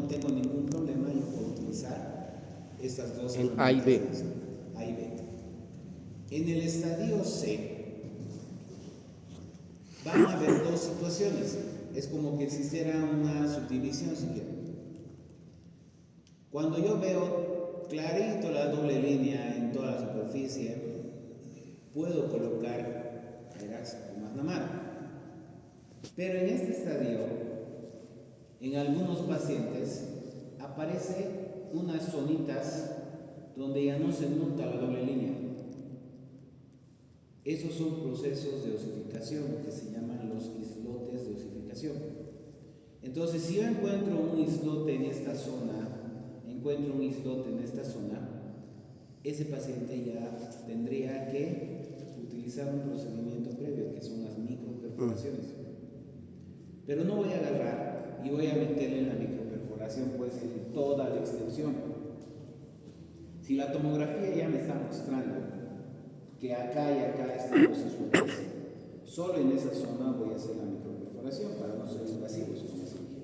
no tengo ningún problema, yo puedo utilizar estas dos en A y B. A y B. En el estadio C van a haber dos situaciones. Es como que existiera una subdivisión, si quieren. Cuando yo veo clarito la doble línea en toda la superficie, puedo colocar Hyrax o McNamara. Pero en este estadio, en algunos pacientes, aparece unas zonitas donde ya no se nota la doble línea. Esos son procesos de osificación que se llaman los islotes de osificación. Entonces, si yo encuentro un islote en esta zona, ese paciente ya tendría que utilizar un procedimiento previo, que son las microperforaciones. Pero no voy a agarrar y voy a meterle en la microperforación pues en toda la extensión. Si la tomografía ya me está mostrando que acá y acá están los islotes, solo en esa zona voy a hacer la microperforación para no ser invasivos con la cirugía.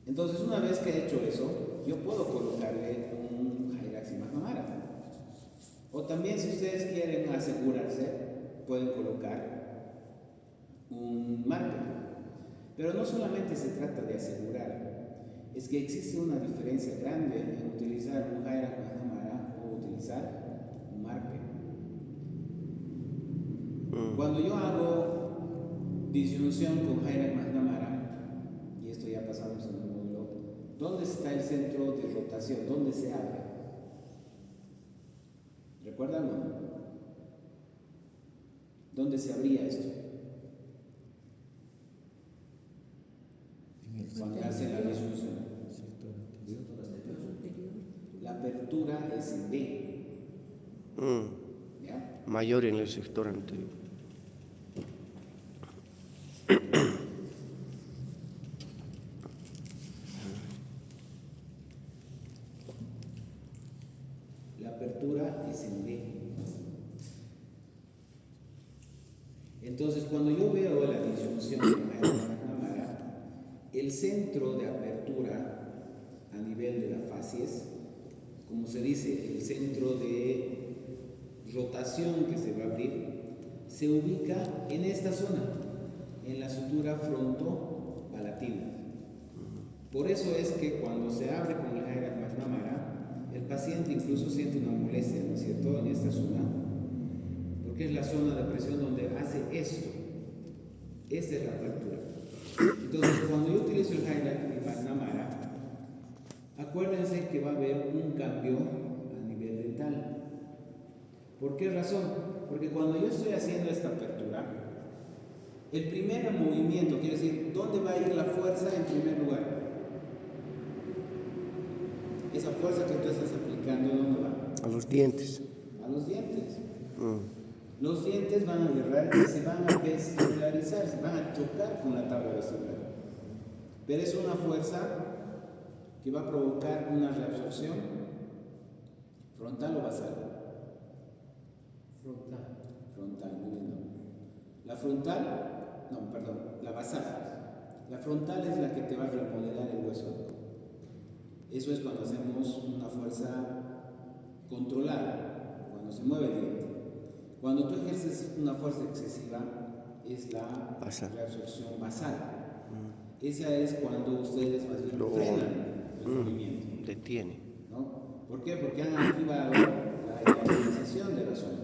Entonces, una vez que he hecho eso, yo puedo colocarle un Hyrax y McNamara. O también, si ustedes quieren asegurarse, pueden colocar un marker. Pero no solamente se trata de asegurar, es que existe una diferencia grande en utilizar un Hyrax McNamara o utilizar un marker. Cuando yo hago disyunción con Hyrax McNamara, y esto ya pasamos en el módulo, ¿dónde está el centro de rotación? ¿Dónde se abre? ¿Recuerdan o no? ¿Dónde se abría esto? Cuando hace la disyunción. La apertura es en B. ¿Ya? Mayor en el sector anterior. La apertura es en B. Entonces, cuando yo veo la disyunción de McNamara, el centro de apertura a nivel de la facies, como se dice, el centro de rotación que se va a abrir, se ubica en esta zona, en la sutura frontopalatina. Por eso es que cuando se abre con el Hyrax McNamara, el paciente incluso siente una molestia, ¿no es cierto?, en esta zona, porque es la zona de presión donde hace esto. Esta es la apertura. Entonces, cuando yo utilizo el Hyrax McNamara, acuérdense que va a haber un cambio a nivel dental. ¿Por qué razón? Porque cuando yo estoy haciendo esta apertura, el primer movimiento, quiere decir, ¿dónde va a ir la fuerza en primer lugar? Esa fuerza que tú estás aplicando, ¿dónde va? A los dientes. A los dientes. Los dientes van a agarrar y se van a vestibularizar, se van a chocar con la tabla vestibular. Pero es una fuerza que va a provocar una reabsorción frontal o basal. Frontal, muy bien. La basal. La frontal es la que te va a remodelar el hueso. Eso es cuando hacemos una fuerza controlada, cuando se mueve el diente. Cuando tú ejerces una fuerza excesiva, es la reabsorción basal. Esa es cuando ustedes más bien frenan el movimiento. Detiene. ¿No? ¿Por qué? Porque han activado la estabilización de la zona.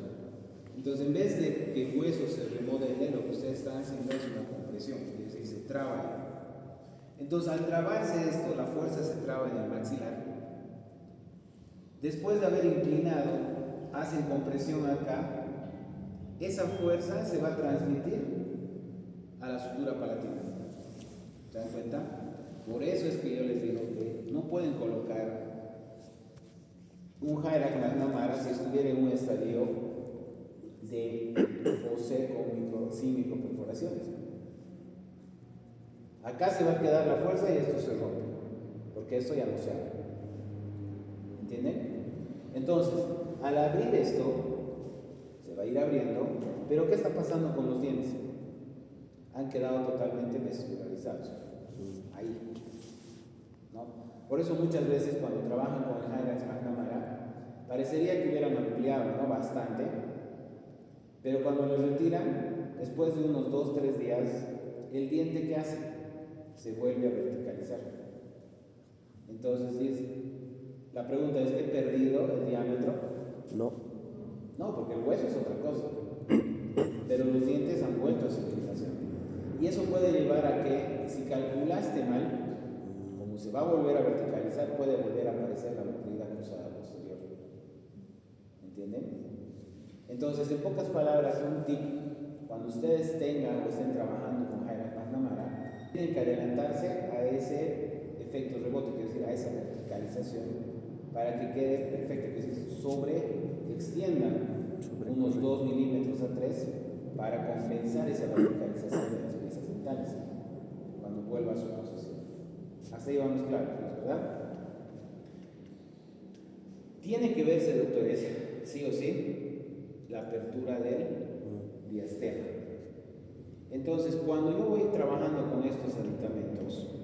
Entonces, en vez de que el hueso se remodele, lo que ustedes están haciendo es una compresión, es decir, se traba. Entonces, al trabarse esto, la fuerza se traba en el maxilar. Después de haber inclinado, hacen compresión acá. Esa fuerza se va a transmitir a la sutura palatina. ¿Se dan cuenta? Por eso es que yo les digo que no pueden colocar un Hyrax McNamara si estuviera en un estadio de OC sin microperforaciones. Acá se va a quedar la fuerza y esto se rompe, porque esto ya no se abre. ¿Entienden? Entonces, al abrir esto, se va a ir abriendo, pero ¿qué está pasando con los dientes? Han quedado totalmente vestibularizados. Ahí. Por eso muchas veces cuando trabajan con el Hyrax McNamara, parecería que hubieran ampliado, ¿no?, bastante, pero cuando lo retiran, después de unos 2-3 días, el diente que hace se vuelve a verticalizar. Entonces, la pregunta es, ¿he perdido el diámetro? No. No, porque el hueso es otra cosa, pero los dientes han vuelto a su utilización. Y eso puede llevar a que, si calculaste mal, como se va a volver a verticalizar, puede volver a aparecer la mordida cruzada posterior. ¿Entienden? Entonces, en pocas palabras, un tip: cuando ustedes tengan o estén trabajando con Hyrax McNamara, tienen que adelantarse a ese efecto rebote, quiero decir, a esa verticalización, para que quede perfecto, que se extienda unos 2 milímetros a 3 para compensar esa verticalización de las piezas dentales cuando vuelva a su posición. Hasta ahí vamos claros, ¿verdad? Tiene que verse, doctores, sí o sí, la apertura del diastema. Entonces, cuando yo voy trabajando con estos aditamentos,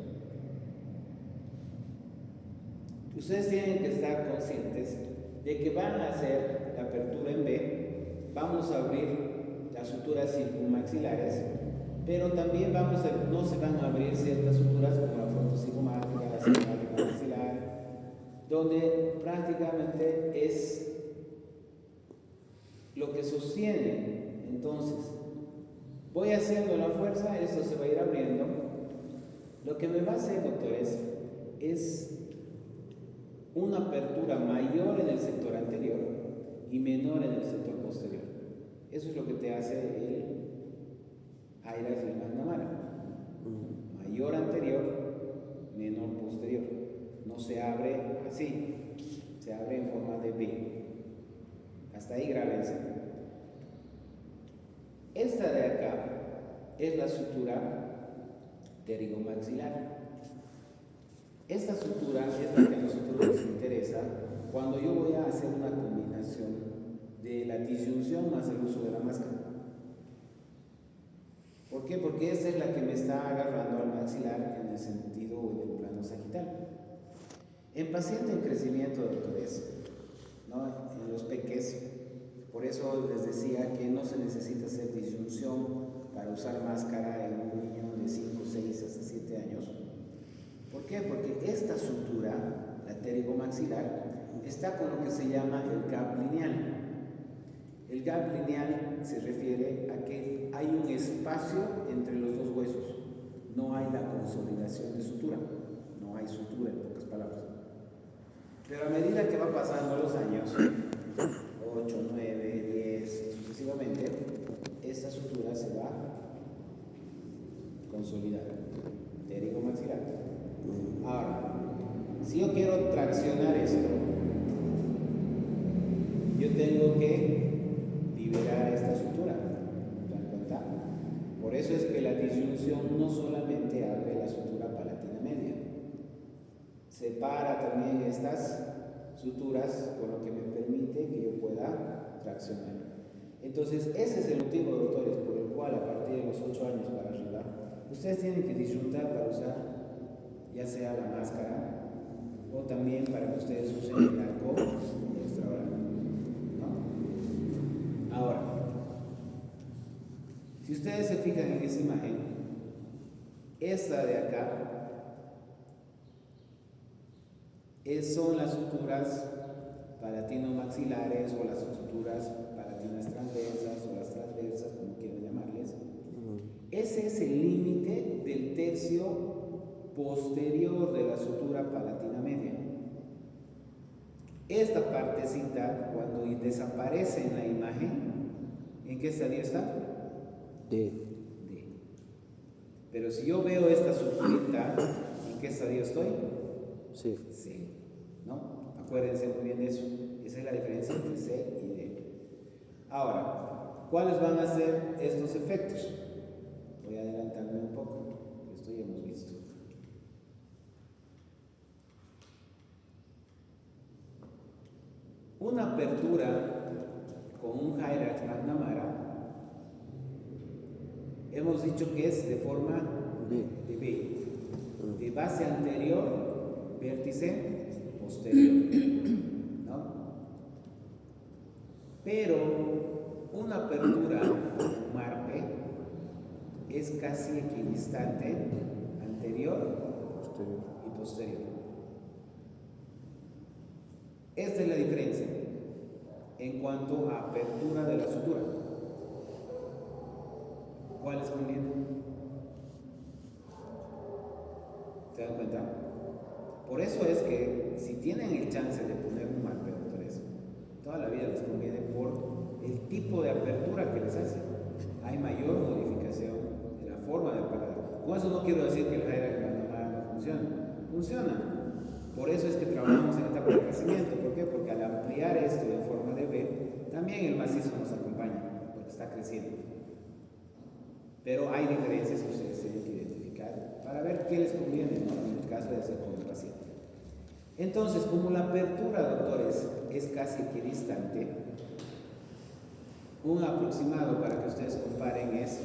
ustedes tienen que estar conscientes de que van a hacer la apertura en B, vamos a abrir las suturas circunmaxilares, pero también no se van a abrir ciertas suturas como la frontocigomática, la cigomática maxilar, donde prácticamente es lo que sostiene. Entonces, voy haciendo la fuerza, esto se va a ir abriendo. Lo que me va a hacer, doctores, es una apertura mayor en el sector anterior y menor en el sector posterior. Eso es lo que te hace el Hyrax y el McNamara. Mayor anterior, menor posterior. No se abre así, se abre en forma de V. Hasta ahí grábense. Esta de acá es la sutura pterigomaxilar. Esta sutura es la que a nosotros nos interesa cuando yo voy a hacer una combinación de la disyunción más el uso de la máscara. ¿Por qué? Porque esta es la que me está agarrando al maxilar en el sentido o en el plano sagital. En paciente en crecimiento, doctores, ¿no?, en los peques, por eso les decía que no se necesita hacer disyunción para usar máscara en un niño de 5, 6 hasta 7 años. ¿Por qué? Porque esta sutura, la pterigomaxilar, está con lo que se llama el gap lineal. El gap lineal se refiere a que hay un espacio entre los dos huesos. No hay la consolidación de sutura. No hay sutura, en pocas palabras. Pero a medida que va pasando los años, 8, 9, 10, sucesivamente, esta sutura se va consolidando. Pterigomaxilar. Ahora, si yo quiero traccionar esto, yo tengo que liberar esta sutura. ¿Se dan cuenta? Por eso es que la disyunción no solamente abre la sutura palatina media, separa también estas suturas, con lo que me permite que yo pueda traccionar. Entonces, ese es el motivo, doctores, por el cual a partir de los 8 años para arriba, ustedes tienen que disyuntar para usar ya sea la máscara o también para que ustedes usen el arco extraoral, ¿no? Ahora, si ustedes se fijan en esa imagen, esta de acá son las suturas palatino-maxilares o las suturas palatinas transversas o las transversas, como quieran llamarles. Ese es el límite del tercio posterior de la sutura palatina media. Esta partecita, cuando desaparece en la imagen, ¿en qué estadio está? D. Pero si yo veo esta suturita, ¿en qué estadio estoy? Sí. C, ¿no? Acuérdense muy bien de eso. Esa es la diferencia entre C y D. Ahora, ¿cuáles van a ser estos efectos? Voy a adelantarme un poco, esto ya hemos visto. Una apertura con un Hyrax McNamara, hemos dicho que es de forma B. de B, de base anterior vértice posterior, ¿no? Pero una apertura MARPE es casi equidistante anterior y posterior. Esta es la diferencia en cuanto a apertura de la sutura. ¿Cuál les conviene? ¿Se dan cuenta? Por eso es que si tienen el chance de poner un MARPE, doctores, toda la vida les conviene por el tipo de apertura que les hace. Hay mayor modificación de la forma de paladar. Con eso no quiero decir que el Hyrax Magnamara no funciona. Funciona. Por eso es que trabajamos en etapa de crecimiento. ¿Por qué? Porque al ampliar esto en forma de V, también el macizo nos acompaña, porque está creciendo. Pero hay diferencias que ustedes tienen que identificar para ver qué les conviene, ¿no? En el caso de hacer con el paciente. Entonces, como la apertura, doctores, es casi equidistante, un aproximado para que ustedes comparen es,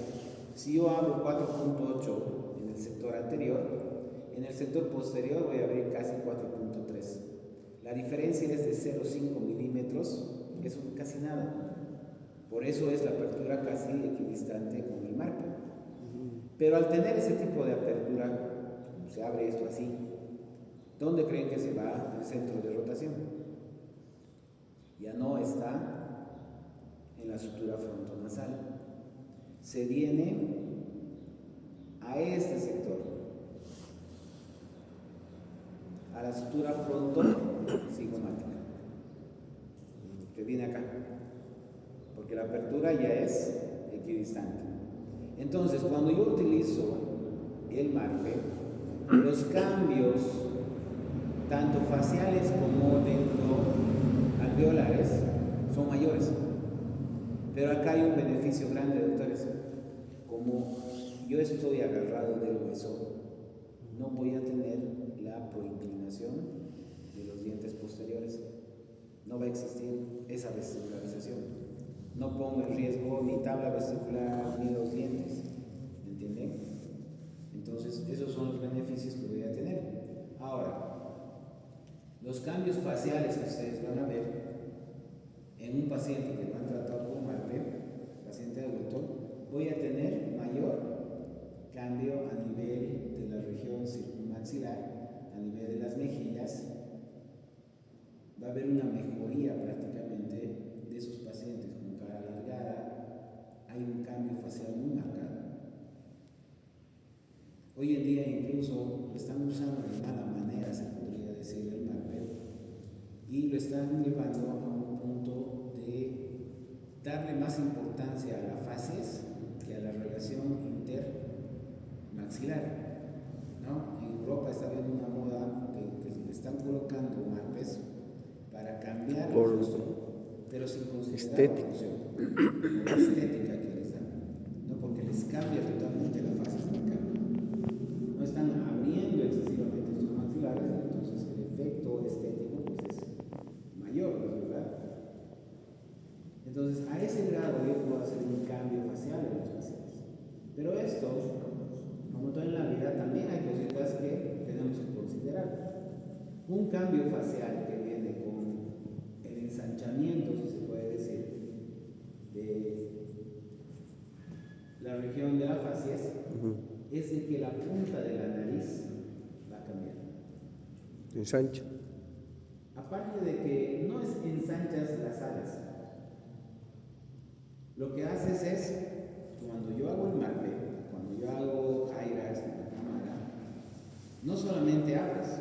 si yo abro 4.8 en el sector anterior, en el sector posterior voy a abrir casi 4.3. La diferencia es de 0,5 milímetros, es casi nada. Por eso es la apertura casi equidistante con el MARPE. Pero al tener ese tipo de apertura, se abre esto así, ¿dónde creen que se va el centro de rotación? Ya no está en la sutura frontonasal. Se viene a este sector, a la sutura frontosigmomática, que viene acá, porque la apertura ya es equidistante. Entonces, cuando yo utilizo el MARPE, los cambios, tanto faciales como dento-alveolares, son mayores. Pero acá hay un beneficio grande, doctores. Como yo estoy agarrado del hueso, no voy a tener la proinclinación de los dientes posteriores. No va a existir esa vesticularización. No pongo en riesgo ni tabla vestibular ni los dientes. ¿Me entienden? Entonces, esos son los beneficios que voy a tener. Ahora, los cambios faciales que ustedes van a ver en un paciente que lo han tratado con MARPE, paciente adulto, voy a tener mayor cambio a nivel de la región circunmaxilar, a nivel de las mejillas. Va a haber una mejoría prácticamente de esos pacientes con cara alargada. Hay un cambio facial muy marcado. Hoy en día incluso lo están usando de mala manera, se podría decir, el MARPE, y lo están llevando a un punto de darle más importancia a la facies que a la relación intermaxilar, ¿no? En Europa está habiendo una moda de que le están colocando MARPEs para cambiar el rostro, pero sin considerar la función, la estética que les dan, ¿no? Porque les cambia totalmente la facies marcada. No están abriendo excesivamente sus maxilares, entonces el efecto estético pues es mayor, ¿verdad? Entonces, a ese grado yo puedo hacer un cambio facial en los pacientes. Pero esto, como todo en la vida, también hay cositas que tenemos que considerar. Un cambio facial que viene con el ensanchamiento, si se puede decir, de la región de la facies, es de que la punta de la nariz va a cambiar. Ensancha. Aparte de que no es ensanchas las alas, lo que haces es, cuando yo hago el MARPE, cuando yo hago Hyrax en la cámara, no solamente abres,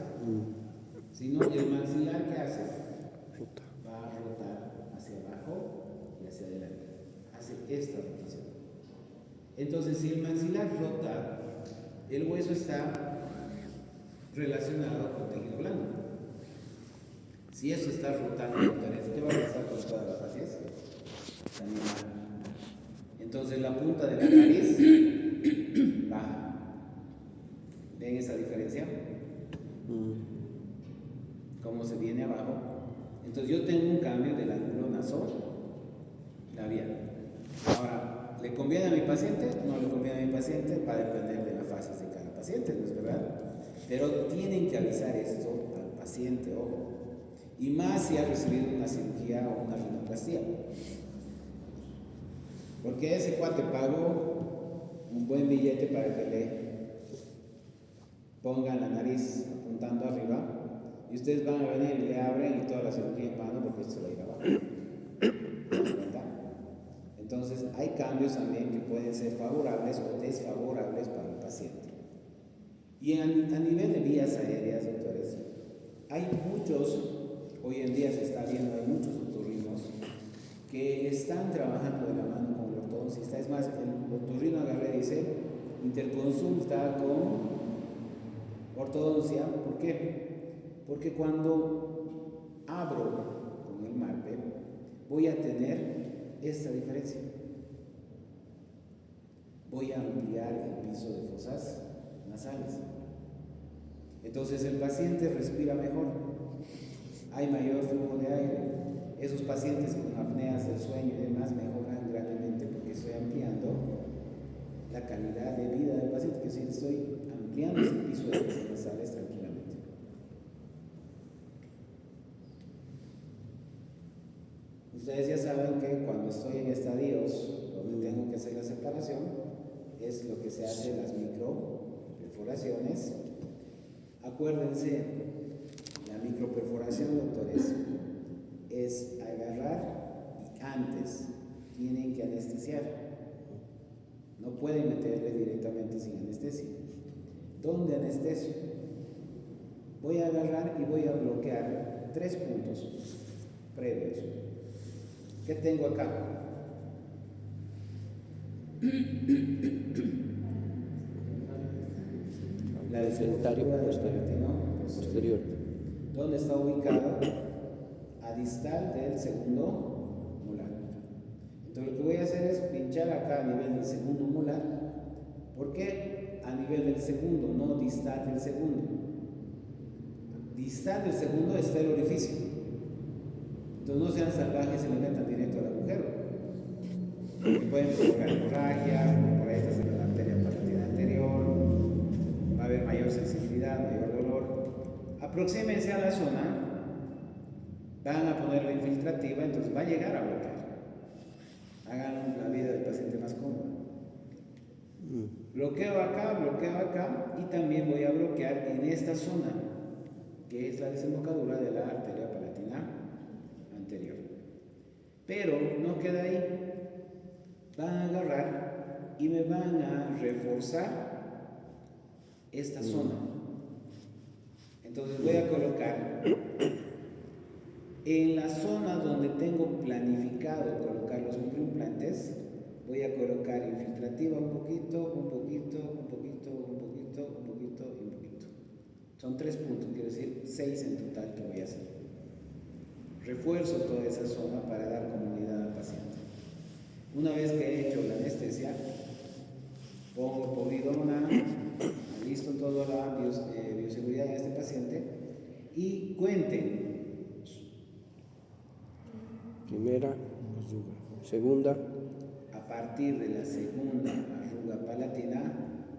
sino el maxilar que hace va a rotar hacia abajo y hacia adelante, hace esta rotación. Entonces, si el maxilar rota, el hueso está relacionado con tejido blando. Si eso está rotando, ¿qué va a pasar con todas las facies? Entonces la punta de la nariz baja. ¿Ven esa diferencia? Cómo se viene abajo. Entonces yo tengo un cambio del ángulo nasolabial. Ahora, ¿le conviene a mi paciente? No le conviene a mi paciente, va a depender de la facies de cada paciente, ¿no es verdad? Pero tienen que avisar esto paciente, ojo. Y más si ha recibido una cirugía o una rinoplastia. Porque ese cuate pagó un buen billete para que le pongan la nariz apuntando arriba. Y ustedes van a venir y le abren y toda la cirugía en mano porque esto se va a ir abajo. ¿Verdad? Entonces hay cambios también que pueden ser favorables o desfavorables para el paciente. Y a nivel de vías aéreas, doctores, hay muchos, hoy en día se está viendo, hay muchos otorrinos que están trabajando de la mano con el ortodoncista. Es más, el otorrino agarré y dice, interconsulta con ortodoncia. ¿Por qué? Porque cuando abro con el MARPE, voy a tener esta diferencia. Voy a ampliar el piso de fosas nasales. Entonces el paciente respira mejor, hay mayor flujo de aire. Esos pacientes con apneas del sueño y demás mejoran grandemente porque estoy ampliando la calidad de vida del paciente, que si estoy ampliando ese piso de fosas nasales tranquilamente. Ustedes ya saben que cuando estoy en estadios donde tengo que hacer la separación, es lo que se hace en las microperforaciones. Acuérdense, la microperforación, doctores, es agarrar y antes tienen que anestesiar. No pueden meterle directamente sin anestesia. ¿Dónde anestesio? Voy a agarrar y voy a bloquear 3 puntos previos. ¿Qué tengo acá? La Dentario posterior. ¿Dónde está ubicado? A distal del segundo molar. Entonces lo que voy a hacer es pinchar acá a nivel del segundo molar. ¿Por qué? A nivel del segundo, no distal del segundo. Distal del segundo está el orificio. Entonces no sean salvajes y le metan directo al agujero. Porque pueden provocar hemorragia, por ahí está la arteria palatina anterior, va a haber mayor sensibilidad, mayor dolor. Aproxímense a la zona, van a poner la infiltrativa, entonces va a llegar a bloquear. Hagan la vida del paciente más cómoda. Bloqueo acá y también voy a bloquear en esta zona, que es la desembocadura de la arteria palatina anterior. Pero no queda ahí. Van a agarrar y me van a reforzar esta zona. Entonces voy a colocar en la zona donde tengo planificado colocar los microimplantes, voy a colocar infiltrativa un poquito, un poquito, un poquito, un poquito, un poquito y un poquito. Son 3 puntos, quiere decir 6 en total que voy a hacer. Refuerzo toda esa zona para dar comodidad al paciente. Una vez que he hecho la anestesia, pongo povidona, listo toda la bioseguridad de este paciente y cuenten. Primera arruga. Segunda. A partir de la segunda arruga palatina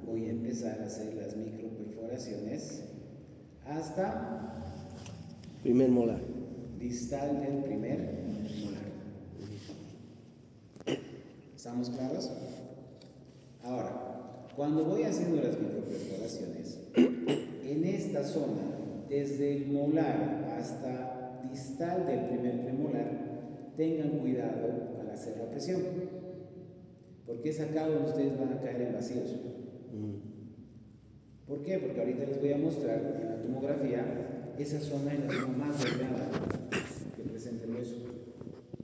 voy a empezar a hacer las microperforaciones hasta Primer molar. distal del primer molar. ¿Estamos claros? Ahora, cuando voy haciendo las microperforaciones, en esta zona, desde el molar hasta distal del primer premolar, tengan cuidado al hacer la presión, porque es acá donde ustedes van a caer en vacíos. ¿Por qué? Porque ahorita les voy a mostrar en la tomografía, esa zona es la zona más delgada que presenta el hueso.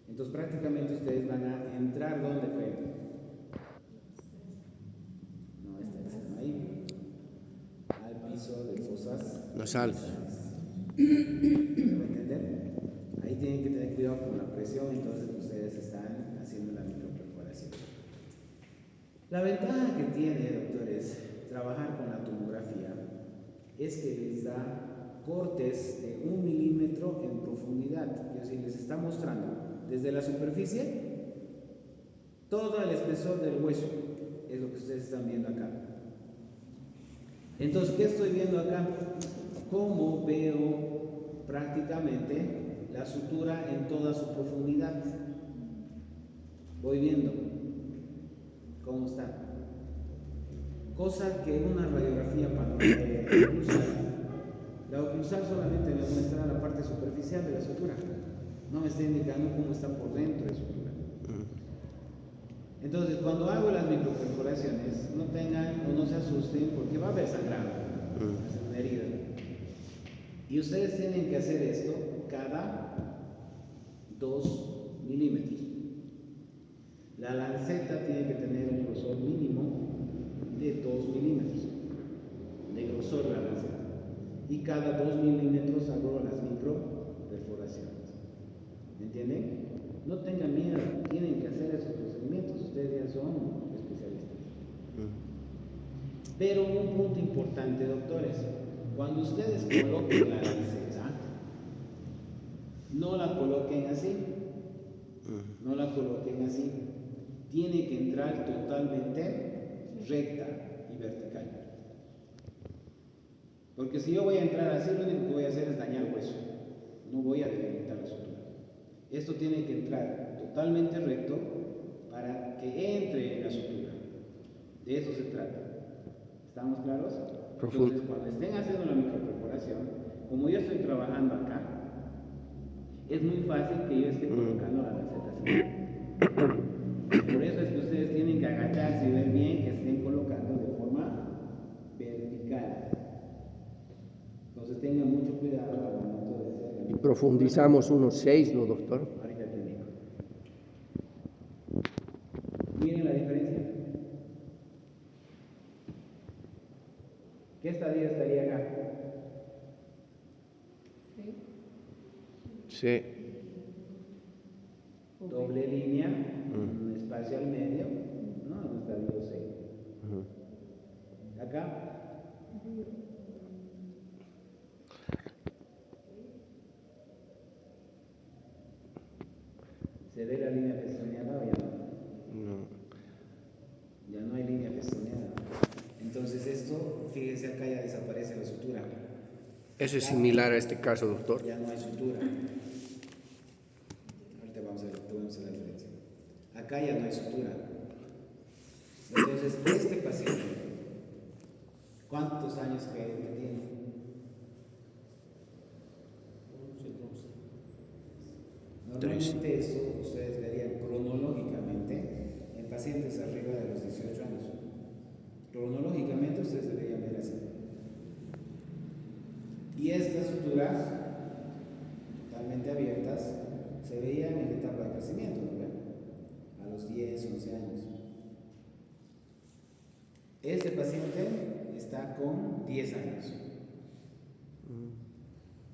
Entonces prácticamente ustedes van a entrar donde creen. No, ahí. Al piso de fosas Nasales. ¿Me entienden? Ahí tienen que tener cuidado con la presión, entonces ustedes están haciendo la microperforación. La ventaja que tiene, doctores, trabajar con la tomografía es que les da cortes de 1 milímetro en profundidad. Es decir, les está mostrando desde la superficie todo el espesor del hueso. Es lo que ustedes están viendo acá. Entonces, ¿qué estoy viendo acá? ¿Cómo veo prácticamente la sutura en toda su profundidad. Voy viendo cómo está. Cosa que una radiografía oclusal, la oclusal solamente me muestra la parte superficial de la sutura, no me está indicando cómo está por dentro de la sutura. Entonces, cuando hago las microperforaciones, no tengan o no se asusten porque va a haber sangrado, es una herida. Y ustedes tienen que hacer esto cada 2 milímetros. La lanceta tiene que tener un grosor mínimo de 2 milímetros de grosor la lanceta. Y cada 2 milímetros hago las microperforaciones. ¿Me entienden? No tengan miedo, tienen que hacer esos procedimientos, ustedes ya son especialistas. Pero un punto importante, doctores, cuando ustedes coloquen la lanceta, no la coloquen así, no la coloquen así, tiene que entrar totalmente recta y vertical. Porque si yo voy a entrar así, lo único que voy a hacer es dañar el hueso, no voy a debilitar la sutura. Esto tiene que entrar totalmente recto para que entre en la sutura. De eso se trata. ¿Estamos claros? Entonces, cuando estén haciendo la microperforación, como yo estoy trabajando acá, es muy fácil que yo esté colocando la lanceta así. Por eso es que ustedes tienen que agacharse y ver bien que estén colocando de forma vertical. Entonces tengan mucho cuidado al momento de hacer. Y profundizamos unos 6, ¿no, doctor? Ahorita te digo. Miren la diferencia. ¿Qué estadio estaría acá? Sí. Doble línea, un espacio al medio, ¿no? Un estadio C. Acá. ¿Se ve la línea festoneada o ya no? No. Ya no hay línea festoneada. Entonces esto, fíjense acá ya desaparece la sutura. Eso es similar a este caso, doctor. Ya no hay sutura. Ahorita vamos a ver la diferencia. Acá ya no hay sutura. Entonces, este paciente, ¿cuántos años creen que tiene? Normalmente eso ustedes verían cronológicamente en pacientes arriba de los 18 años. Cronológicamente ustedes deberían ver así. Y estas suturas totalmente abiertas se veían en etapa de crecimiento, ¿no ven? A los 10, 11 años. Este paciente está con 10 años.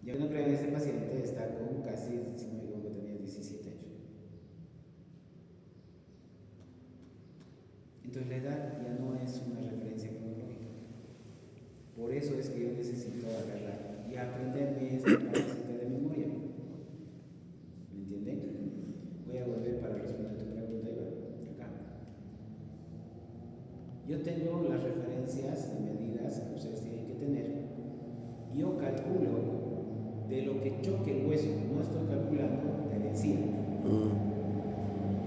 Yo no creo que este paciente está con casi, si no me equivoco, tenía 17 años. Entonces la edad ya no es una referencia cronológica. Por eso es que yo necesito agarrar y aprenderme esta capacita de memoria. ¿Me entienden? Voy a volver para responder tu pregunta, Iván. Acá. Yo tengo las referencias de medidas que ustedes tienen que tener. Yo calculo de lo que choque el hueso, no estoy calculando de la encía.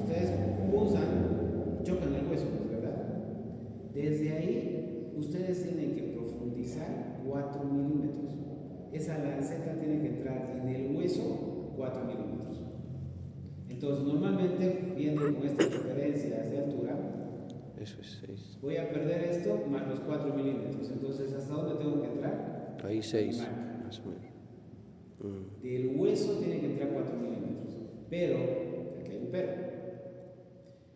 Ustedes pulsan, chocan el hueso, ¿no es verdad? Desde ahí, ustedes tienen que profundizar 4 milímetros. Esa lanceta tiene que entrar en el hueso 4 milímetros. Entonces, normalmente, viendo con estas referencias de altura, eso es 6. Voy a perder esto más los 4 milímetros. Entonces, ¿hasta dónde tengo que entrar? Ahí 6. Más o menos. Del hueso tiene que entrar 4 milímetros. Pero, aquí hay un pero.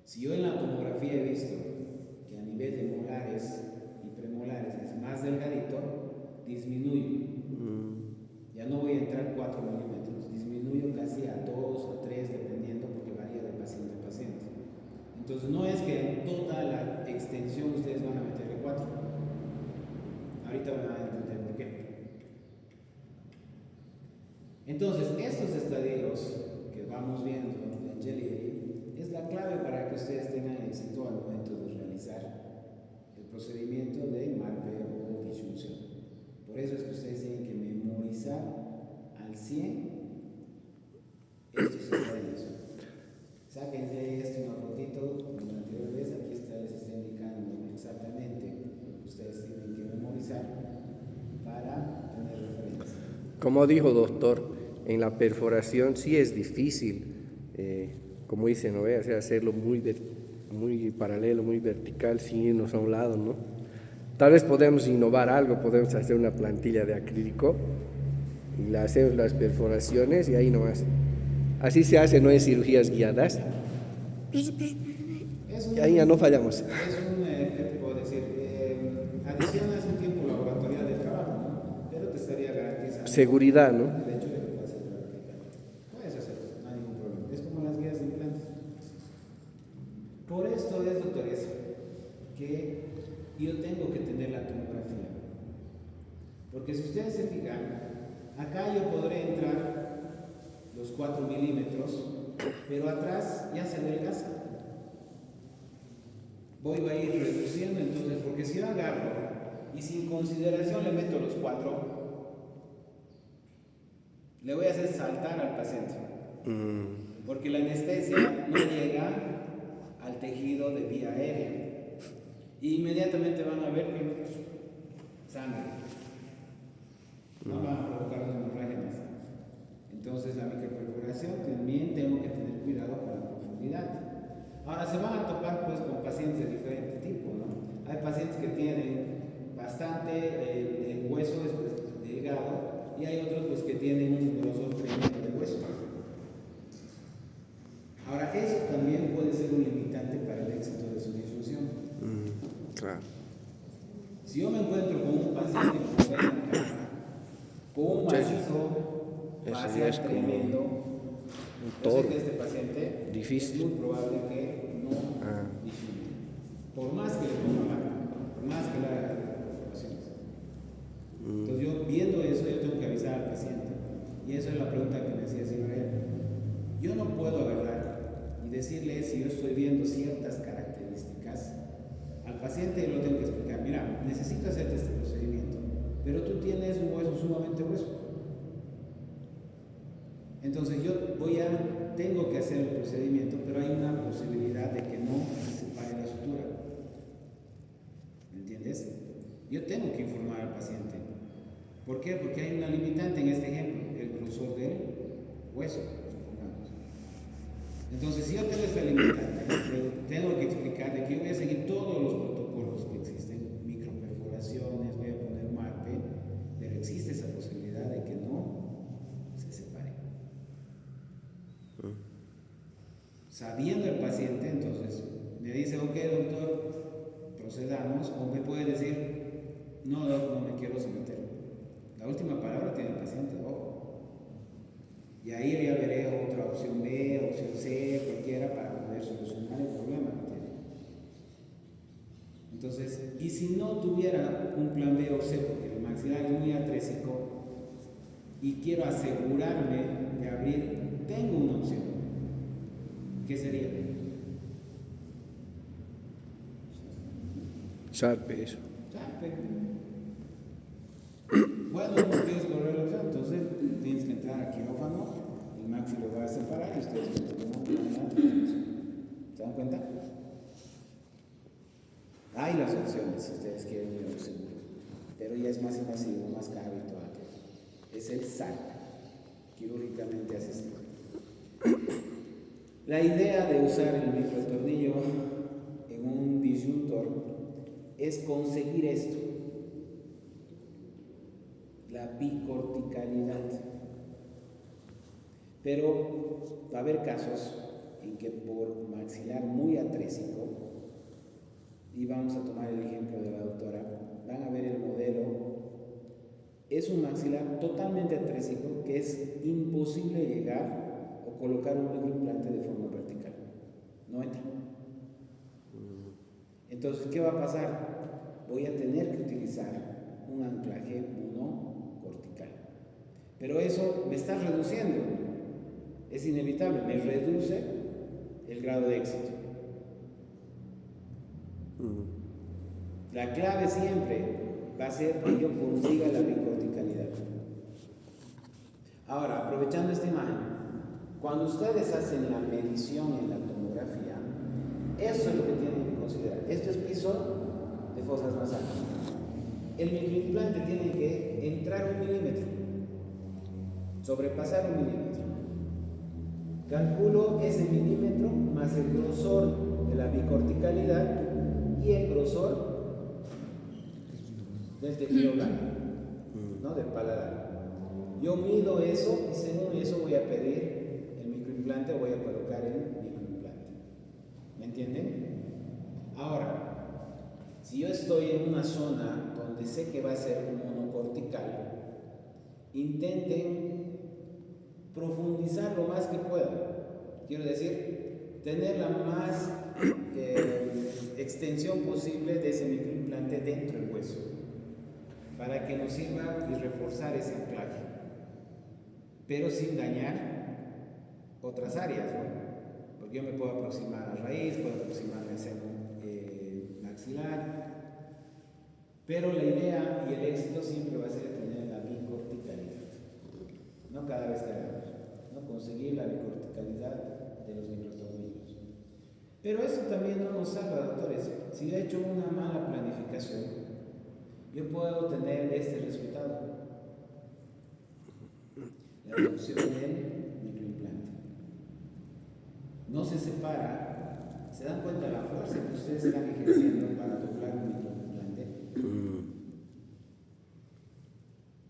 Si yo en la tomografía he visto que a nivel de molares y premolares es más delgadito, disminuyo. Ya no voy a entrar 4 milímetros. Disminuyo casi a 2 a 3, dependiendo, porque varía de paciente a paciente. Entonces, no es que en toda la extensión ustedes van a meterle 4. Ahorita van a entender por qué. Entonces, estos estadios que vamos viendo en Jelly es la clave para que ustedes tengan éxito al momento de realizar el procedimiento de marpe o disyunción. Por eso es que ustedes tienen que memorizar al 100% 100, esto sería eso. Sáquense esto una fotito, como la anterior vez, aquí les está indicando exactamente lo que ustedes tienen que memorizar para tener referencia. Como dijo doctor, en la perforación sí es difícil, como dice, ¿no? O sea, hacerlo muy paralelo, muy vertical, sin irnos a un lado, ¿no? Tal vez podemos innovar algo, podemos hacer una plantilla de acrílico y le hacemos las perforaciones y ahí nomás. Así se hace, no en cirugías guiadas. Y ahí ya no fallamos. Es un, ¿qué te puedo decir? Adicionas un tiempo laboratorial de trabajo, ¿no? Pero te estaría garantizando Seguridad, ¿no? el hecho de que puedas hacer práctica. Puedes hacerlo, no hay ningún problema. Es como las guías de implantes. Por esto es, doctores, que yo tengo que tener la tomografía. Porque si ustedes se fijan, acá yo podré entrar los 4 milímetros, pero atrás ya se adelgaza. Voy a ir reduciendo entonces, porque si yo agarro y sin consideración le meto los 4, le voy a hacer saltar al paciente. Porque la anestesia no llega al tejido de vía aérea. Y inmediatamente van a ver que sangre. No van a provocar una hemorragia nasal. Entonces la microperforación también tengo que tener cuidado con la profundidad. Ahora se van a topar pues con pacientes de diferente tipo, ¿no? Hay pacientes que tienen bastante el hueso delgado y hay otros pues que tienen un grosor tremendo de hueso. Ahora eso también puede ser un limitante para el éxito de su difusión. Claro. Si yo me encuentro con un paciente que está en la cama, con un macizo facial tremendo, yo sé que este paciente difícil. es muy probable que no difunde. Por más que le ponga por más que le haga las operaciones. Entonces yo viendo eso, yo tengo que avisar al paciente. Y eso es la pregunta que me hacía Israel. Yo no puedo agarrar y decirle si yo estoy viendo ciertas características al paciente, lo tengo que explicar. Mira, necesito hacerte este procedimiento, pero tú tienes un hueso sumamente grueso. Entonces yo tengo que hacer el procedimiento, pero hay una posibilidad de que no se separe la sutura. ¿Me entiendes? Yo tengo que informar al paciente. ¿Por qué? Porque hay una limitante en este ejemplo, el grosor del hueso, supongamos. Entonces, si yo tengo esta limitante, tengo que explicar de que yo voy a seguir todos los protocolos que existen, microperforaciones, voy a poner MARPE, pero existe esa posibilidad de que no se separe. Sabiendo el paciente, entonces, me dice, ok, doctor, procedamos, o me puede decir, no, no me quiero someter. La última palabra tiene el paciente, ojo. Y ahí yo ya veré otra opción B, opción C, cualquiera para poder solucionar el problema que tiene. Entonces, y si no tuviera un plan B o C, porque el maxilar es muy atrésico y quiero asegurarme de abrir, tengo una opción. ¿Qué sería? Sharpe eso. Sharpe. Bueno, no quieres correr la opción, entonces tienes que entrar a quirófano, el maxi lo va a separar y ustedes ¿se dan cuenta? Hay las opciones si ustedes quieren ir a lo seguro, pero ya es más invasivo, más caro y todo aquello. Es el SAC, quirúrgicamente asistido. La idea de usar el microtornillo en un disyuntor es conseguir esto, la bicorticalidad. Pero va a haber casos en que por maxilar muy atrésico, y vamos a tomar el ejemplo de la doctora, van a ver el modelo, es un maxilar totalmente atrésico que es imposible llegar o colocar un microimplante de forma vertical. No entra. Entonces, ¿qué va a pasar? Voy a tener que utilizar un anclaje monocortical. Pero eso me está reduciendo. Es inevitable, me reduce el grado de éxito. La clave siempre va a ser que yo consiga la bicorticalidad. Ahora, aprovechando esta imagen, cuando ustedes hacen la medición en la tomografía, eso es lo que tienen que considerar. Esto es piso de fosas nasales. El microimplante tiene que entrar 1 milímetro, sobrepasar 1 milímetro. Calculo ese milímetro más el grosor de la bicorticalidad y el grosor del tejido blanco, ¿no? Del paladar. Yo mido eso y según eso voy a pedir el microimplante o voy a colocar el microimplante. ¿Me entienden? Ahora, si yo estoy en una zona donde sé que va a ser monocortical, intenten profundizar lo más que puedan. Quiero decir, tener la más extensión posible de ese microimplante dentro del hueso, para que nos sirva y reforzar ese anclaje, pero sin dañar otras áreas, ¿no? Porque yo me puedo aproximar a raíz, puedo aproximarme al seno maxilar, pero la idea y el éxito siempre va a ser tener la bicorticalidad, no cada vez que hagamos, ¿no? Conseguir la bicorticalidad de los microtornillos. Pero eso también no nos salva, doctores. Si yo he hecho una mala planificación, yo puedo tener este resultado: la reducción del microimplante. No se separa. ¿Se dan cuenta de la fuerza que ustedes están ejerciendo para doblar un microimplante?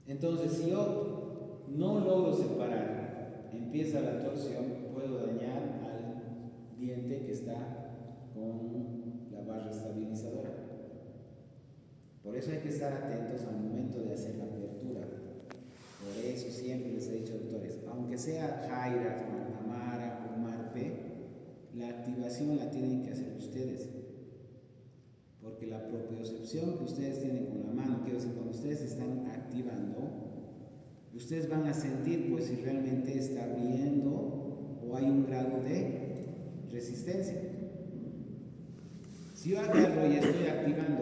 Entonces, si yo no logro separar, empieza la torsión, puedo dañar al diente que está con la barra estabilizadora. Por eso hay que estar atentos al momento de hacer la apertura. Por eso siempre les he dicho, doctores, aunque sea Jairas, McNamara o Marpe, la activación la tienen que hacer ustedes. Porque la propiocepción que ustedes tienen con la mano, quiero decir, cuando ustedes están activando, ustedes van a sentir pues si realmente está abriendo o hay un grado de resistencia. Si yo agarro y estoy activando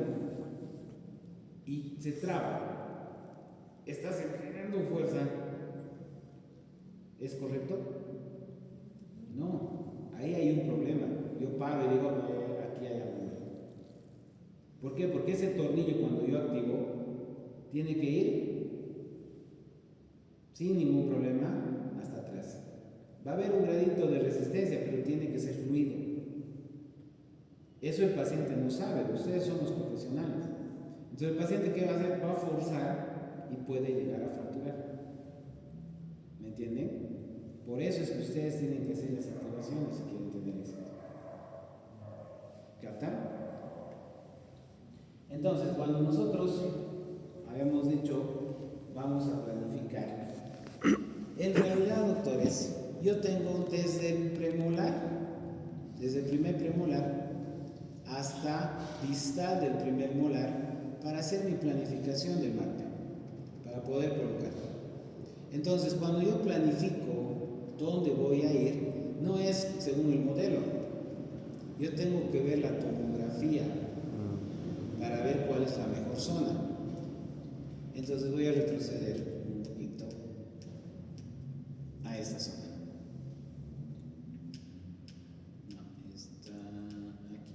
y se traba, estás generando fuerza, ¿es correcto? No, ahí hay un problema. Yo paro y digo, aquí hay algo. ¿Por qué? Porque ese tornillo, cuando yo activo, tiene que ir sin ningún problema hasta atrás. Va a haber un gradito de resistencia, pero tiene que ser fluido. Eso el paciente no sabe, ustedes son los profesionales. Entonces el paciente, ¿qué va a hacer? Va a forzar y puede llegar a fracturar. ¿Me entienden? Por eso es que ustedes tienen que hacer las activaciones si quieren tener éxito. ¿Captan? Entonces, cuando nosotros habíamos dicho, vamos a planificar, en realidad, doctores, yo tengo desde el premolar, desde el primer premolar hasta distal del primer molar, para hacer mi planificación del marco, para poder colocar. Entonces, cuando yo planifico dónde voy a ir, no es según el modelo. Yo tengo que ver la tomografía para ver cuál es la mejor zona. Entonces voy a retroceder un poquito a esta zona. No, está aquí.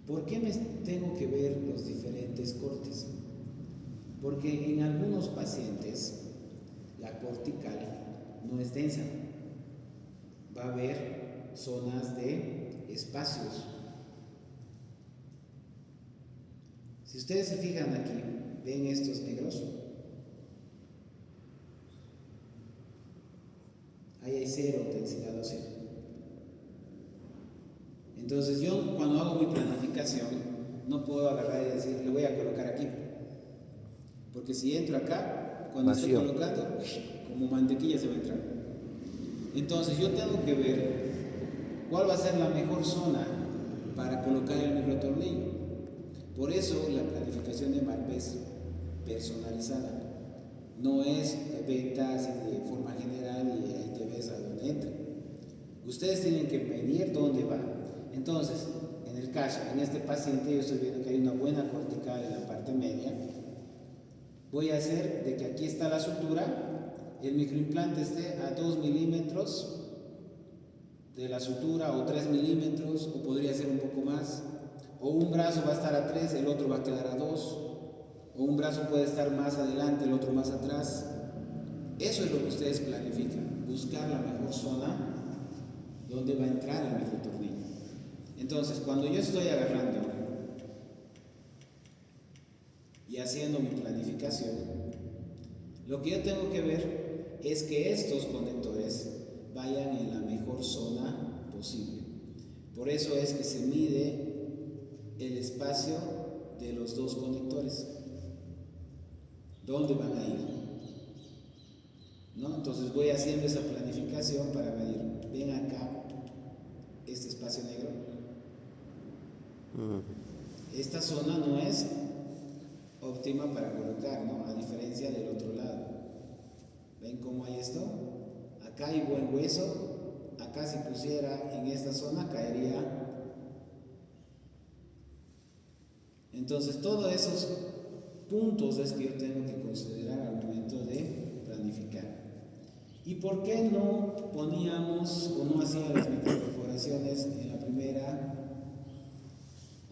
¿Por qué me tengo que ver los diferentes cortes? Porque en algunos pacientes la cortical no es densa. Va a haber zonas de espacios. Si ustedes se fijan aquí, ven estos negros. Ahí hay cero, densidad o cero. Entonces yo cuando hago mi planificación no puedo agarrar y decir, le voy a colocar aquí. Porque si entro acá, cuando estoy colocando, como mantequilla se va a entrar. Entonces yo tengo que ver cuál va a ser la mejor zona para colocar el microtornillo. Por eso la planificación de Marpe es personalizada. No es venta así de forma general y ahí te ves a dónde entra. Ustedes tienen que medir dónde va. Entonces, en el caso, en este paciente, yo estoy viendo que hay una buena cortical en la parte media. Voy a hacer de que aquí está la sutura, el microimplante esté a 2 milímetros de la sutura o 3 milímetros, o podría ser un poco más, o un brazo va a estar a 3, el otro va a quedar a 2, o un brazo puede estar más adelante, el otro más atrás. Eso es lo que ustedes planifican, buscar la mejor zona donde va a entrar el microtornillo. Entonces, cuando yo estoy agarrando y haciendo mi planificación, lo que yo tengo que ver es que estos conectores vayan en la mejor zona posible. Por eso es que se mide el espacio de los dos conectores. ¿Dónde van a ir? ¿No? Entonces voy haciendo esa planificación para medir. Ven acá, este espacio negro. Esta zona no es óptima para colocar, ¿no? A diferencia del otro lado. ¿Ven cómo hay esto? Acá hay buen hueso. Acá si pusiera en esta zona caería. Entonces todos esos puntos es que yo tengo que considerar al momento de planificar. ¿Y por qué no poníamos o no hacían las microperforaciones en la primera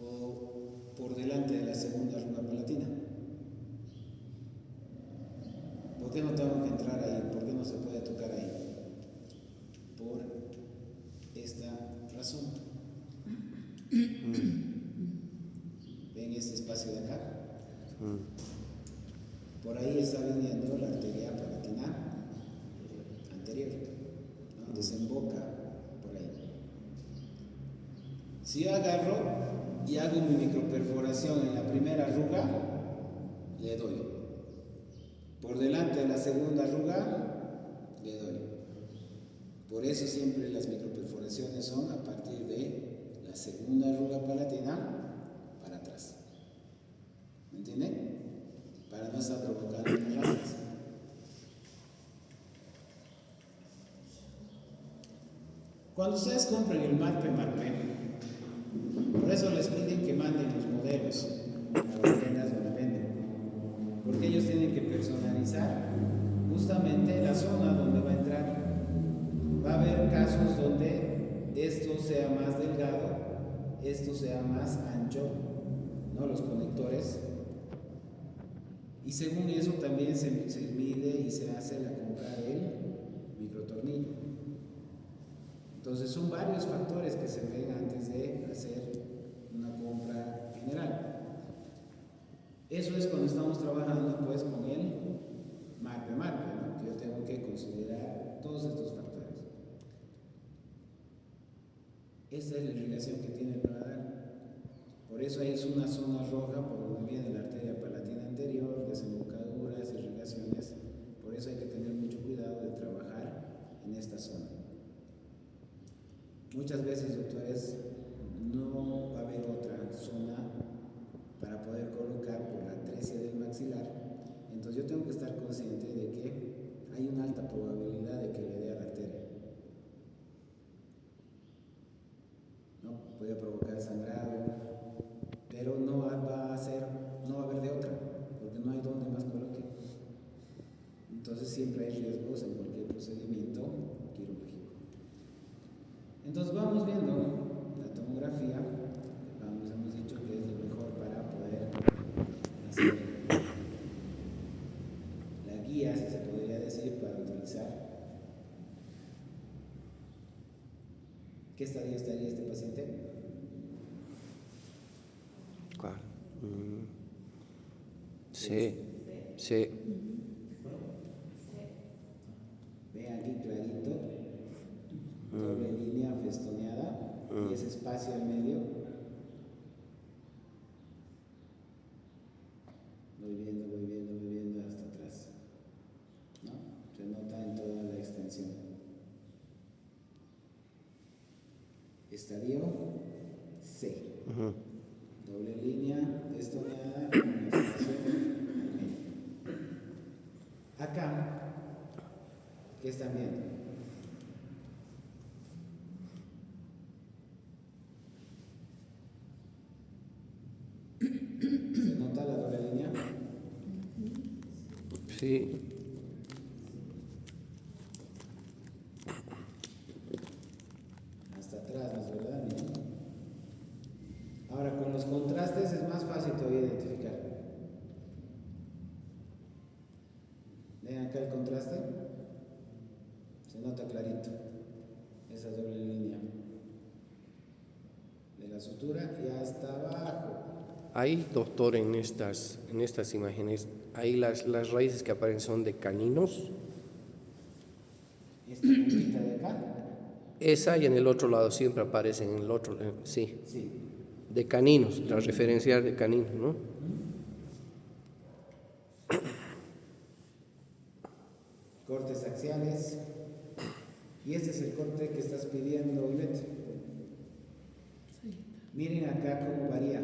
o por delante de la segunda arruga palatina? ¿Por qué no tengo que entrar ahí? ¿Por qué no se puede tocar ahí? Por esta razón. ¿Ven este espacio de acá? Por ahí está viniendo la arteria palatina anterior, ¿no? Desemboca por ahí. Si yo agarro y hago mi microperforación en la primera arruga, le doy. Por delante de la segunda arruga, le doy. Por eso siempre las microperforaciones son a partir de la segunda arruga palatina para atrás. ¿Me entienden? Para no estar provocando hemorragias. Cuando ustedes compren el Marpe, por eso les piden que manden los modelos a las tiendas donde venden, porque ellos tienen que personalizar justamente la zona donde va a entrar. Va a haber casos donde esto sea más delgado, esto sea más ancho, ¿no? Los conectores. Y según eso también se mide y se hace la compra del microtornillo. Entonces son varios factores que se ven antes de hacer una compra general. Eso es cuando estamos trabajando pues con el Marpe, ¿no? Que yo tengo que considerar todos estos factores. Esta es la irrigación que tiene el paladar. Por eso ahí es una zona roja por donde viene la arteria palatina anterior, desembocaduras, irrigaciones. Por eso hay que tener mucho cuidado de trabajar en esta zona. Muchas veces, doctores, no va a haber otra zona para poder colocar por la atresia del maxilar. Entonces yo tengo que estar consciente de que hay una alta probabilidad de que le dé a la arteria. ¿No? Puede provocar sangrado, pero no va a haber de otra, porque no hay donde más coloque. Entonces siempre hay riesgos en cualquier procedimiento quirúrgico. Entonces vamos viendo la tomografía, hemos dicho que es lo mejor para poder hacer la guía, si se podría decir, para utilizar. ¿Qué estadio estaría este paciente? ¿Cuál? Sí, sí. Vean aquí clarito, doble línea festoneada y ese espacio al medio. Voy viendo hasta atrás, ¿no? Se nota en toda la extensión. Estadio C. Doble línea festoneada con la extensión al medio. Acá, ¿qué están viendo? ¿Se nota la doble línea? Sí. Vean acá el contraste. Se nota clarito esa doble línea de la sutura y hasta abajo. Ahí, doctor, en estas imágenes, ahí las raíces que aparecen son de caninos. Esta puntita de acá. Esa y en el otro lado siempre aparecen, en el otro, sí, Sí. de caninos, la referencial de caninos, ¿no? Cortes axiales. Y este es el corte que estás pidiendo, Ivette. Miren acá cómo varía.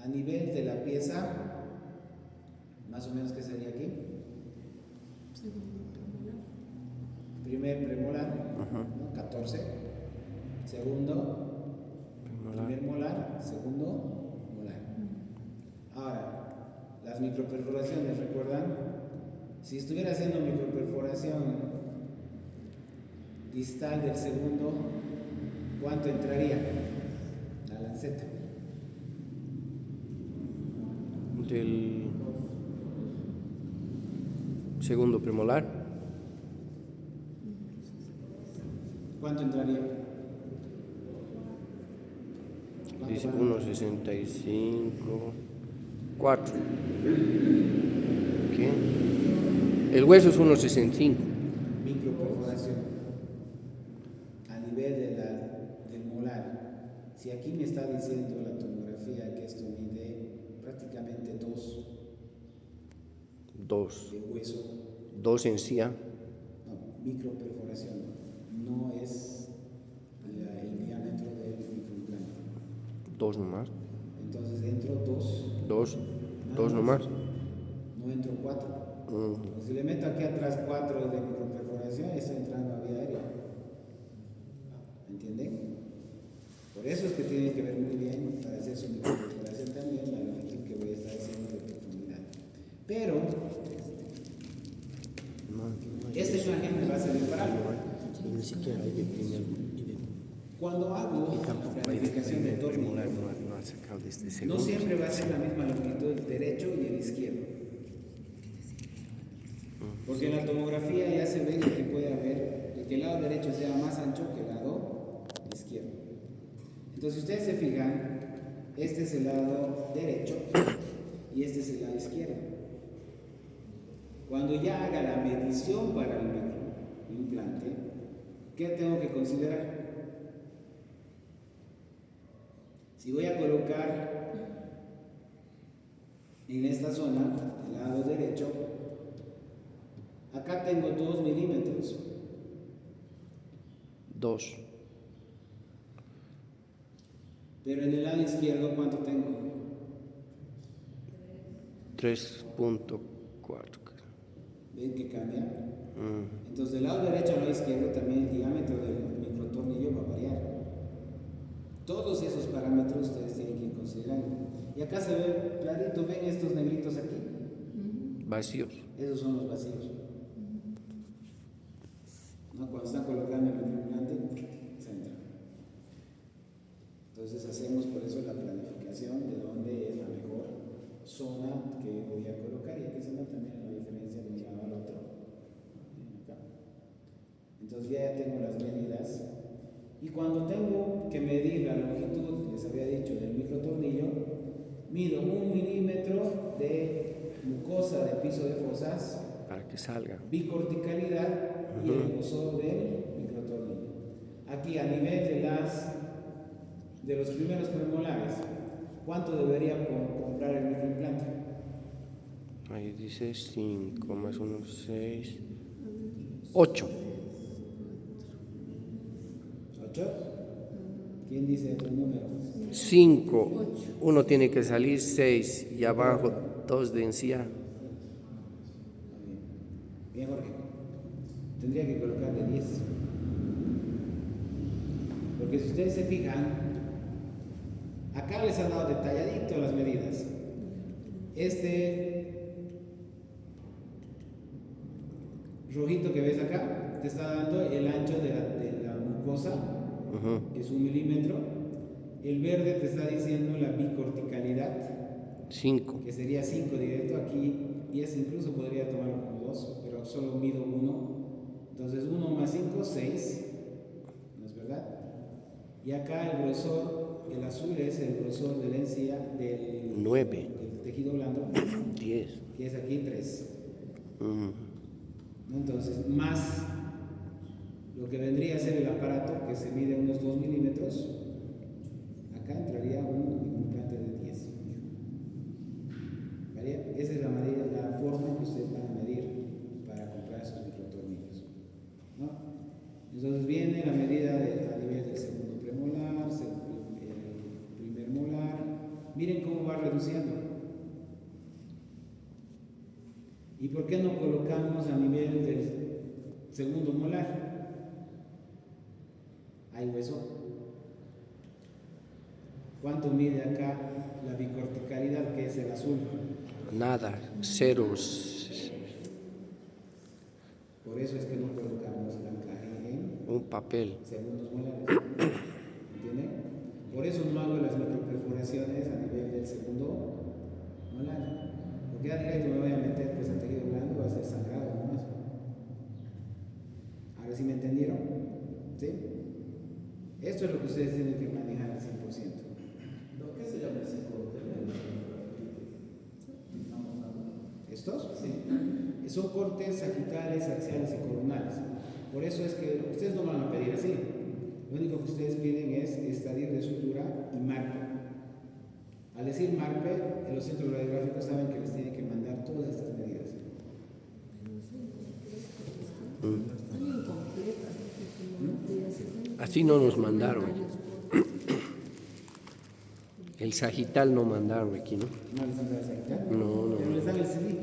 A nivel de la pieza, más o menos, ¿qué sería aquí? Primer premolar, ¿no? 14. Segundo, primer molar, segundo molar. Ahora, las microperforaciones, ¿recuerdan? Si estuviera haciendo microperforación distal del segundo, ¿cuánto entraría? La lanceta. Del segundo premolar, ¿Cuánto entraría? dice 1,65, 4. ¿Qué? El hueso es 1,65. Microperforación a nivel del molar. Si aquí me está diciendo la tomografía que esto mide prácticamente 2 2. de hueso, 2 en sí, no, microperforación no es el diámetro del microimplante. 2 nomás. Entonces entro 2. 2 nomás. No entro 4. Si le meto aquí atrás 4 de microperforación, está entrando a vía aérea. ¿Me entienden? Por eso es que tiene que ver muy bien para hacer su microperforación también la longitud que voy a estar haciendo de profundidad. Pero esta imagen me va a servir para algo. Ni siquiera hay de primer. Cuando hago Y tampoco la hay de planificación de primer premolar, tornillo, no ha sacado de este no segundo. siempre va a ser la misma longitud el derecho y el izquierdo. Porque en la tomografía ya se ve que puede haber de que el lado derecho sea más ancho que el lado izquierdo. Entonces, si ustedes se fijan, este es el lado derecho y este es el lado izquierdo. Cuando ya haga la medición para el microimplante, ¿qué tengo que considerar? Si voy a colocar en esta zona, el lado derecho, acá tengo 2 milímetros. 2. Pero en el lado izquierdo, ¿cuánto tengo? 3,4. ¿Ven que cambia? Entonces, del lado derecho al lado izquierdo también el diámetro del microtornillo va a variar. Todos esos parámetros ustedes tienen que ir considerando. Y acá se ve clarito, ¿ven estos negritos aquí? Vacíos. Esos son los vacíos. ¿No? Cuando están colocando el microimplante, se entra. Entonces hacemos por eso la planificación de dónde es la mejor zona que yo voy a colocar, y aquí se nota también la diferencia de un lado al otro. Acá. Entonces ya tengo las medidas, y cuando tengo que medir la longitud, les había dicho, del microtornillo, mido 1 milímetro de mucosa de piso de fosas Para que salga. bicorticalidad y el grosor del microtornillo. Aquí a nivel de los primeros premolares, ¿cuánto debería comprar el microimplante? Ahí dice 5 más 1, 6. 8. ¿8? ¿Quién dice otro número? 5. Uno tiene que salir 6 y abajo 2 de encía. Bien, Jorge. Tendría que colocarle 10. Porque si ustedes se fijan, acá les han dado detalladito las medidas. Este rojito que ves acá te está dando el ancho de la mucosa, es 1 milímetro. El verde te está diciendo la bicorticalidad, 5. que sería 5 directo. Aquí y ese incluso podría tomarlo como 2, pero solo mido 1. Entonces 1 más 5, 6, ¿no es verdad? Y acá el grosor, el azul es el grosor de la encía del 9. del tejido blando, 10. que es aquí 3. ¿No? Entonces, más lo que vendría a ser el aparato, que se mide unos 2 milímetros, acá entraría un implante de 10. ¿Vale? Esa es la medida, la forma que ustedes van a medir para comprar esos microtornillos, ¿no? Entonces viene la medida a nivel del segundo premolar, el primer molar. Miren cómo va reduciendo. ¿Y por qué no colocamos a nivel del segundo molar? ¿Hay hueso? ¿Cuánto mide acá la bicorticalidad, que es el azul? Nada, ceros. Por eso es que no colocamos el anclaje en Un papel. segundos molares. ¿Entienden? Por eso no hago las microperforaciones a nivel del segundo molar. Porque ya directo me voy a meter pues al tejido blando, va a ser sangrado nomás. Ahora sí me entendieron. ¿Sí? Esto es lo que ustedes tienen que manejar al 100%. ¿Qué se llama ese corte? ¿Estos? Sí. Son cortes sagitales, axiales y coronales. Por eso es que ustedes no van a pedir así. Lo único que ustedes piden es estadio de sutura y marpe. Al decir marpe, en los centros radiográficos saben que les tienen que mandar todas estas medidas. Así no nos mandaron. El sagital no mandaron aquí, ¿no? ¿No les dan el sagital? No. Pero les dan el CD.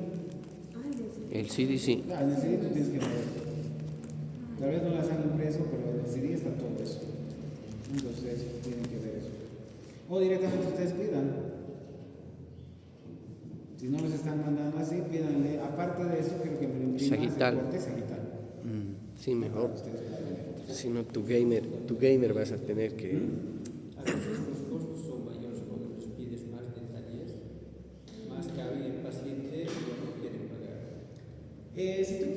El CD sí. Claro, en el CD tú tienes que ver. Tal vez no las han impreso, pero en el CD está todo eso. Entonces tienen que ver eso. O directamente ustedes pidan. Si no les están mandando así, pídanle. Aparte de eso, quiero que me lo impriman Sagital. el corte sagital. Sí, mejor. Ustedes puedan ver. Si no, tu gamer vas a tener que... A veces los costos son mayores cuando les pides más detalles, más que a alguien paciente y no quieren pagar. Si tú